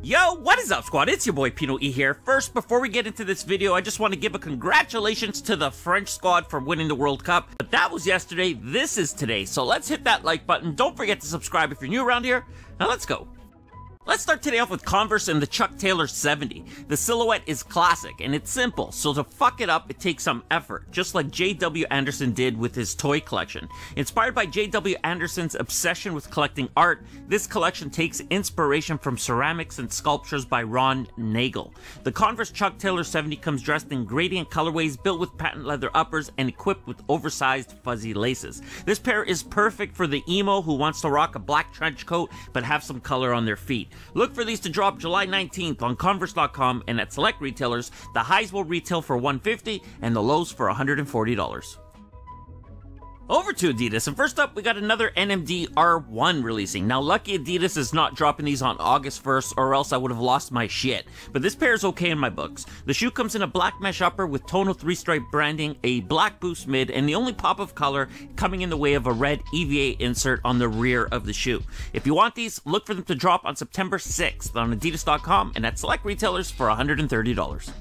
Yo, what is up, squad? It's your boy PinoE here. First, before we get into this video, I just want to give a congratulations to the French squad for winning the World Cup. But that was yesterday, this is today. So let's hit that like button. Don't forget to subscribe if you're new around here. Now let's go. Let's start today off with Converse and the Chuck Taylor 70. The silhouette is classic and it's simple, so to fuck it up, it takes some effort, just like J.W. Anderson did with his toy collection. Inspired by J.W. Anderson's obsession with collecting art, this collection takes inspiration from ceramics and sculptures by Ron Nagel. The Converse Chuck Taylor 70 comes dressed in gradient colorways, built with patent leather uppers, and equipped with oversized fuzzy laces. This pair is perfect for the emo who wants to rock a black trench coat but have some color on their feet. Look for these to drop July 19th on Converse.com and at select retailers. The highs will retail for $150 and the lows for $140. Over to Adidas, and first up we got another Nmd R1 releasing. Now lucky Adidas is not dropping these on August 1st or else I would have lost my shit, but this pair is okay in my books. The shoe comes in a black mesh upper with tonal 3-stripe branding, a black boost mid, and the only pop of color coming in the way of a red EVA insert on the rear of the shoe. If you want these, look for them to drop on September 6th on Adidas.com and at select retailers for $130.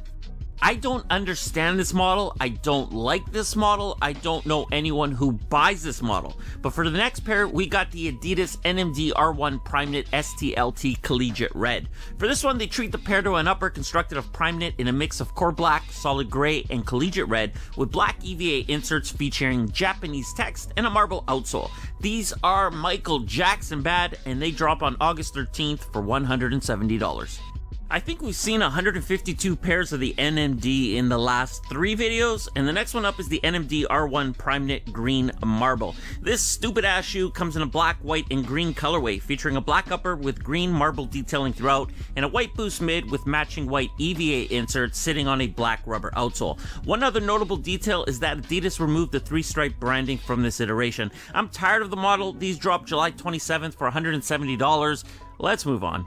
I don't understand this model, I don't like this model, I don't know anyone who buys this model. But for the next pair, we got the Adidas Nmd R1 Prime Knit STLT Collegiate Red. For this one, they treat the pair to an upper constructed of Prime Knit in a mix of core black, solid gray, and collegiate red, with black EVA inserts featuring Japanese text and a marble outsole. These are Michael Jackson bad, and they drop on August 13th for $170. I think we've seen 152 pairs of the Nmd in the last 3 videos, and the next one up is the Nmd R1 Prime Knit Green Marble. This stupid ass shoe comes in a black, white, and green colorway, featuring a black upper with green marble detailing throughout, and a white boost mid with matching white EVA inserts sitting on a black rubber outsole. One other notable detail is that Adidas removed the 3-stripe branding from this iteration. I'm tired of the model. These drop July 27th for $170. Let's move on.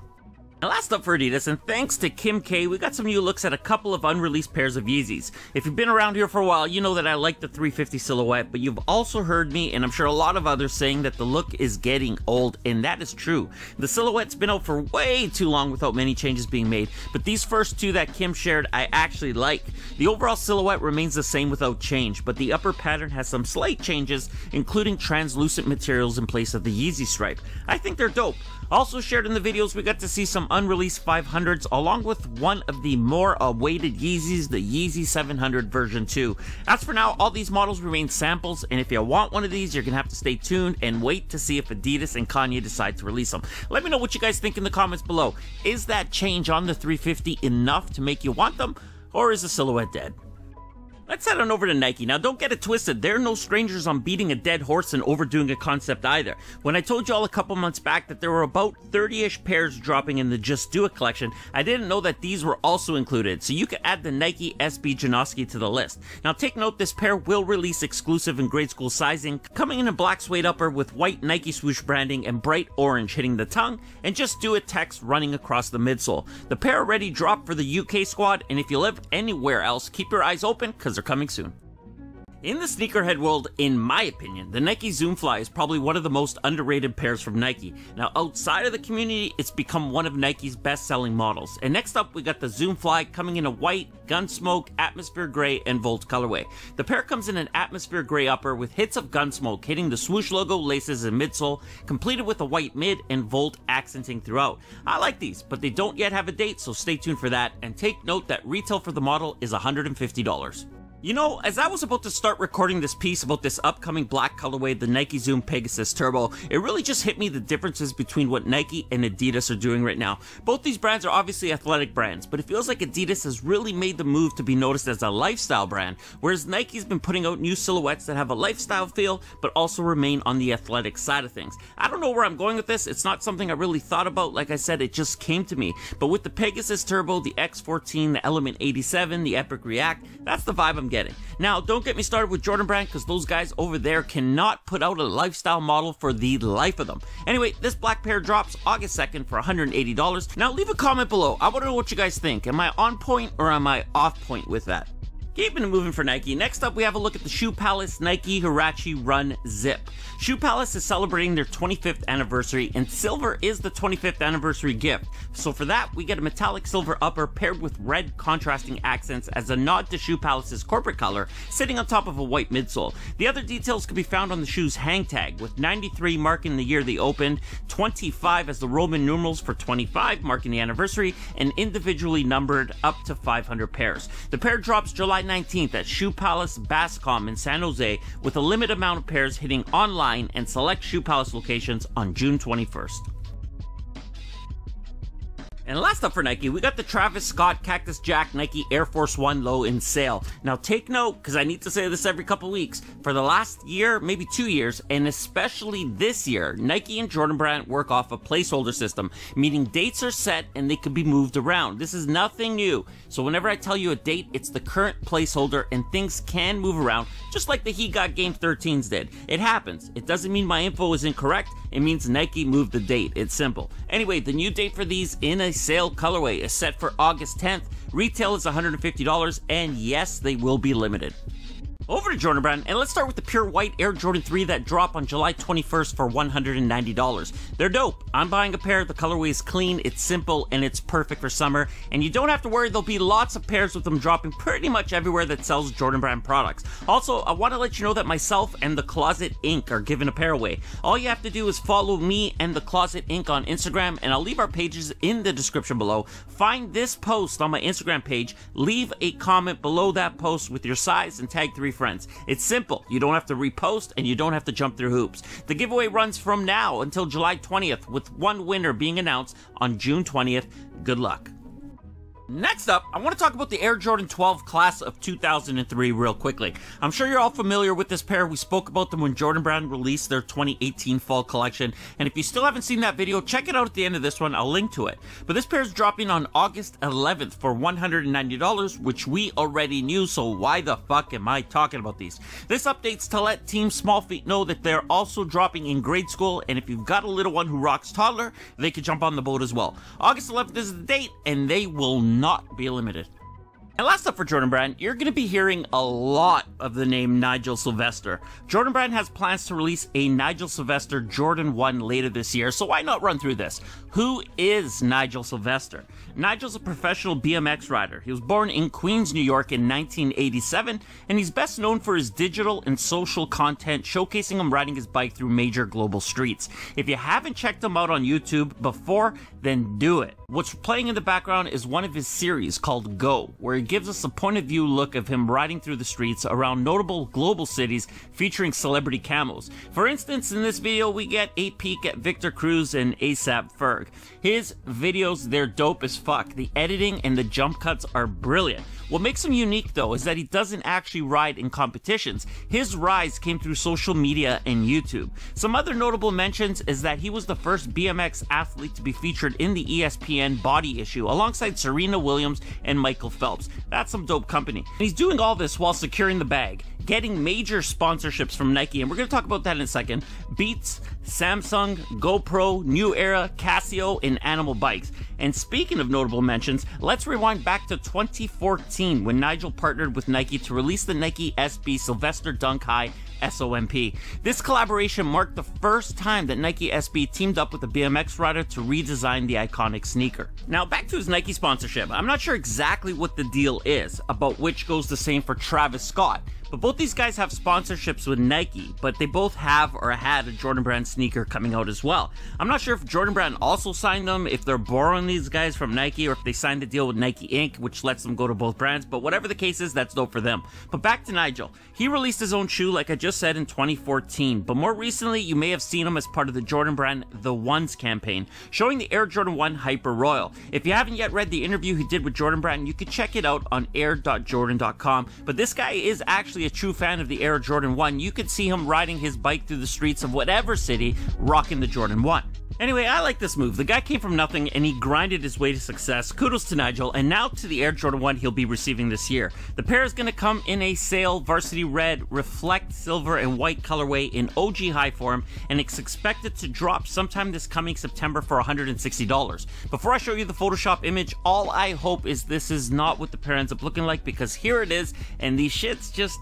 And last up for Adidas, and thanks to Kim K, we got some new looks at a couple of unreleased pairs of Yeezys. If you've been around here for a while, you know that I like the 350 silhouette, but you've also heard me, and I'm sure a lot of others, saying that the look is getting old, and that is true. The silhouette's been out for way too long without many changes being made, but these first two that Kim shared, I actually like. The overall silhouette remains the same without change, but the upper pattern has some slight changes, including translucent materials in place of the Yeezy stripe. I think they're dope. Also shared in the videos, we got to see some unreleased 500s along with one of the more awaited Yeezys, the Yeezy 700 version 2. As for now, all these models remain samples, and if you want one of these, you're gonna have to stay tuned and wait to see if Adidas and Kanye decide to release them. Let me know what you guys think in the comments below. Is that change on the 350 enough to make you want them, or is the silhouette dead? Let's head on over to Nike. Now don't get it twisted, they're no strangers on beating a dead horse and overdoing a concept either. When I told y'all a couple months back that there were about 30-ish pairs dropping in the Just Do It collection, I didn't know that these were also included, so you can add the Nike Sb Janowski to the list. Now take note, this pair will release exclusive in grade school sizing, coming in a black suede upper with white Nike swoosh branding and bright orange hitting the tongue, and Just Do It text running across the midsole. The pair already dropped for the UK squad, and if you live anywhere else, keep your eyes open, because they're coming soon. In the sneakerhead world, in my opinion, the Nike Zoom Fly is probably one of the most underrated pairs from Nike. Now outside of the community, it's become one of Nike's best-selling models. And next up, we got the Zoom Fly coming in a white, Gunsmoke, Atmosphere Gray, and Volt colorway. The pair comes in an Atmosphere Gray upper with hits of Gunsmoke hitting the swoosh logo, laces, and midsole, completed with a white mid and Volt accenting throughout. I like these, but they don't yet have a date, so stay tuned for that, and take note that retail for the model is $150. You know, as I was about to start recording this piece about this upcoming black colorway, the Nike Zoom Pegasus Turbo, it really just hit me the differences between what Nike and Adidas are doing right now. Both these brands are obviously athletic brands, but it feels like Adidas has really made the move to be noticed as a lifestyle brand, whereas Nike's been putting out new silhouettes that have a lifestyle feel, but also remain on the athletic side of things. I don't know where I'm going with this, it's not something I really thought about, like I said, it just came to me. But with the Pegasus Turbo, the X14, the Element 87, the Epic React, that's the vibe I'm getting. Now, don't get me started with Jordan Brand, because those guys over there cannot put out a lifestyle model for the life of them. Anyway, this black pair drops August 2nd for $180. Now, leave a comment below. I want to know what you guys think. Am I on point or am I off point with that? Keeping it moving for Nike, next up we have a look at the Shoe Palace Nike Huarache Run Zip. Shoe Palace is celebrating their 25th anniversary, and silver is the 25th anniversary gift. So for that, we get a metallic silver upper paired with red contrasting accents as a nod to Shoe Palace's corporate color, sitting on top of a white midsole. The other details can be found on the shoe's hang tag, with 93 marking the year they opened, 25 as the Roman numerals for 25 marking the anniversary, and individually numbered up to 500 pairs. The pair drops July 19th at Shoe Palace Bascom in San Jose, with a limited amount of pairs hitting online and select Shoe Palace locations on June 21st. And last up for Nike, we got the Travis Scott Cactus Jack Nike Air Force 1 Low in sale. Now take note, because I need to say this every couple weeks, for the last year, maybe 2 years, and especially this year, Nike and Jordan Brand work off a placeholder system, meaning dates are set and they can be moved around. This is nothing new, so whenever I tell you a date, it's the current placeholder and things can move around, just like the He Got Game 13s did. It happens. It doesn't mean my info is incorrect, it means Nike moved the date. It's simple. Anyway, the new date for these in a sale colorway is set for August 10th. Retail is $150, and yes, they will be limited. Over to Jordan Brand, and let's start with the pure white Air Jordan 3 that drop on July 21st for $190. They're dope. I'm buying a pair. The colorway is clean, it's simple, and it's perfect for summer. And you don't have to worry, there'll be lots of pairs with them dropping pretty much everywhere that sells Jordan Brand products. Also, I want to let you know that myself and The Closet Inc. are giving a pair away. All you have to do is follow me and The Closet Inc. on Instagram, and I'll leave our pages in the description below. Find this post on my Instagram page, leave a comment below that post with your size, and tag 3 friends. It's simple. You don't have to repost and you don't have to jump through hoops. The giveaway runs from now until July 20th, with one winner being announced on June 20th. Good luck. Next up, I want to talk about the Air Jordan 12 class of 2003 real quickly. I'm sure you're all familiar with this pair. We spoke about them when Jordan Brand released their 2018 fall collection, and if you still haven't seen that video, check it out at the end of this one. I'll link to it. But this pair is dropping on August 11th for $190, which we already knew, so why the fuck am I talking about these? This update's to let Team Small Feet know that they're also dropping in grade school, and if you've got a little one who rocks toddler, they could jump on the boat as well. August 11th is the date, and they will not be limited. And last up for Jordan Brand, you're going to be hearing a lot of the name Nigel Sylvester. Jordan Brand has plans to release a Nigel Sylvester Jordan 1 later this year, so why not run through this? Who is Nigel Sylvester? Nigel's a professional BMX rider. He was born in Queens, New York in 1987, and he's best known for his digital and social content showcasing him riding his bike through major global streets. If you haven't checked him out on YouTube before, then do it. What's playing in the background is one of his series called Go, where he gives us a point of view look of him riding through the streets around notable global cities featuring celebrity camos. For instance, in this video, we get a peek at Victor Cruz and ASAP Ferg. His videos, they're dope as fuck. The editing and the jump cuts are brilliant. What makes him unique though is that he doesn't actually ride in competitions. His rise came through social media and YouTube. Some other notable mentions is that he was the first BMX athlete to be featured in the ESPN Body issue alongside Serena Williams and Michael Phelps. That's some dope company. And he's doing all this while securing the bag, getting major sponsorships from Nike, and we're going to talk about that in a second. Beats, Samsung, GoPro, New Era, Casio, and Animal Bikes. And speaking of notable mentions, let's rewind back to 2014 when Nigel partnered with Nike to release the Nike SB Sylvester Dunk High SOMP. This collaboration marked the first time that Nike SB teamed up with a BMX rider to redesign the iconic sneaker. Now back to his Nike sponsorship. I'm not sure exactly what the deal is, about which goes the same for Travis Scott. But both these guys have sponsorships with Nike, but they both have or had a Jordan Brand sneaker coming out as well. I'm not sure if Jordan Brand also signed them, if they're borrowing these guys from Nike, or if they signed a deal with Nike Inc., which lets them go to both brands, but whatever the case is, that's dope for them. But back to Nigel. He released his own shoe, like I just said, in 2014, but more recently, you may have seen him as part of the Jordan Brand The Ones campaign, showing the Air Jordan 1 Hyper Royal. If you haven't yet read the interview he did with Jordan Brand, you can check it out on air.jordan.com, but this guy is actually a true fan of the Air Jordan 1. You could see him riding his bike through the streets of whatever city, rocking the Jordan 1. Anyway, I like this move. The guy came from nothing and he grinded his way to success. Kudos to Nigel, and now to the Air Jordan 1 he'll be receiving this year. The pair is going to come in a sale varsity red, reflect silver, and white colorway in OG high form, and it's expected to drop sometime this coming September for $160. Before I show you the Photoshop image, all I hope is this is not what the pair ends up looking like, because here it is, and these shits just,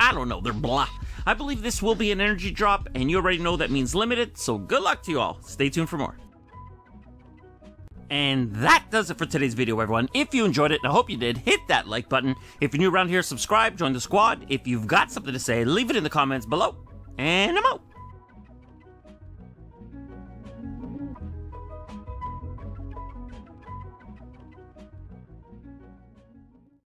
I don't know, they're blah. I believe this will be an energy drop, and you already know that means limited, so good luck to you all. Stay tuned for more. And that does it for today's video, everyone. If you enjoyed it, and I hope you did, hit that like button. If you're new around here, subscribe, join the squad. If you've got something to say, leave it in the comments below. And I'm out.